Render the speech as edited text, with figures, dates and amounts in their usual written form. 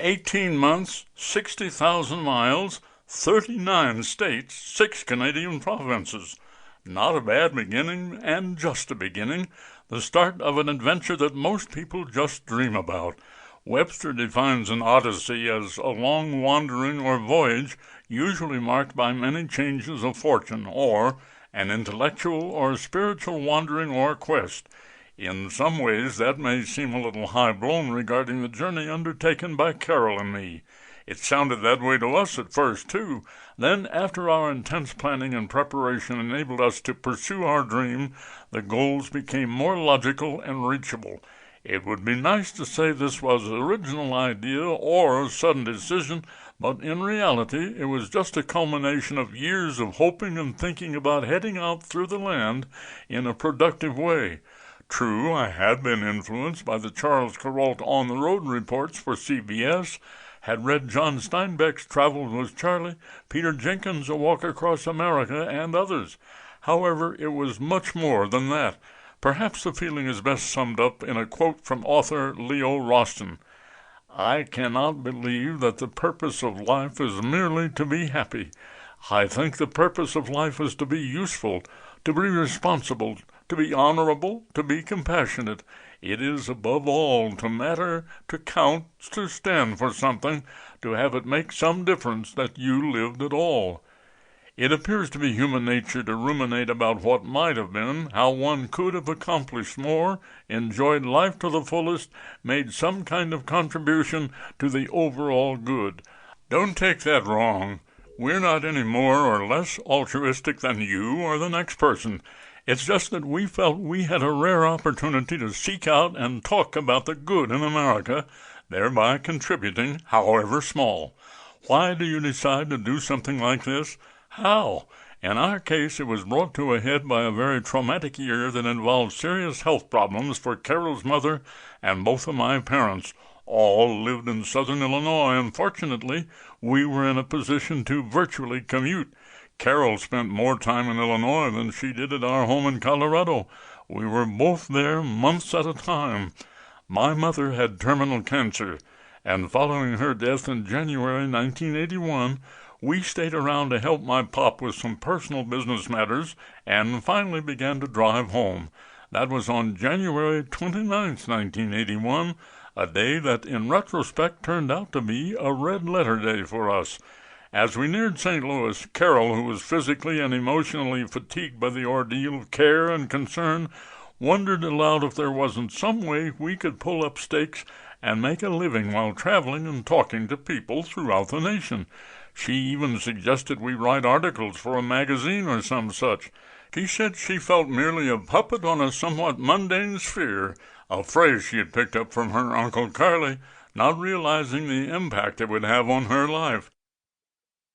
18 months, 60,000 miles, 39 states, 6 Canadian provinces. Not a bad beginning, and just a beginning. The start of an adventure that most people just dream about. Webster defines an Odyssey as a long wandering or voyage, usually marked by many changes of fortune, or an intellectual or spiritual wandering or quest. In some ways that may seem a little high-blown regarding the journey undertaken by Carol and me. It sounded that way to us at first, too. Then, after our intense planning and preparation enabled us to pursue our dream, the goals became more logical and reachable. It would be nice to say this was an original idea or a sudden decision, but in reality it was just a culmination of years of hoping and thinking about heading out through the land in a productive way. True, I had been influenced by the Charles Kuralt on-the-road reports for CBS, had read John Steinbeck's Travels with Charlie, Peter Jenkins' A Walk Across America, and others. However, it was much more than that. Perhaps the feeling is best summed up in a quote from author Leo Roston. "I cannot believe that the purpose of life is merely to be happy. I think the purpose of life is to be useful, to be responsible, to be honorable, to be compassionate. It is, above all, to matter, to count, to stand for something, to have it make some difference that you lived at all." It appears to be human nature to ruminate about what might have been, how one could have accomplished more, enjoyed life to the fullest, made some kind of contribution to the overall good. Don't take that wrong. We're not any more or less altruistic than you or the next person. It's just that we felt we had a rare opportunity to seek out and talk about the good in America, thereby contributing, however small. Why do you decide to do something like this? How? In our case, it was brought to a head by a very traumatic year that involved serious health problems for Carol's mother and both of my parents. All lived in southern Illinois, and fortunately, we were in a position to virtually commute. Carol spent more time in Illinois than she did at our home in Colorado. We were both there months at a time. My mother had terminal cancer, and following her death in January 1981, we stayed around to help my pop with some personal business matters and finally began to drive home. That was on January 29th, 1981, a day that in retrospect turned out to be a red-letter day for us. As we neared St. Louis, Carol, who was physically and emotionally fatigued by the ordeal of care and concern, wondered aloud if there wasn't some way we could pull up stakes and make a living while traveling and talking to people throughout the nation. She even suggested we write articles for a magazine or some such. She said she felt merely a puppet on a somewhat mundane sphere, a phrase she had picked up from her Uncle Carly, not realizing the impact it would have on her life.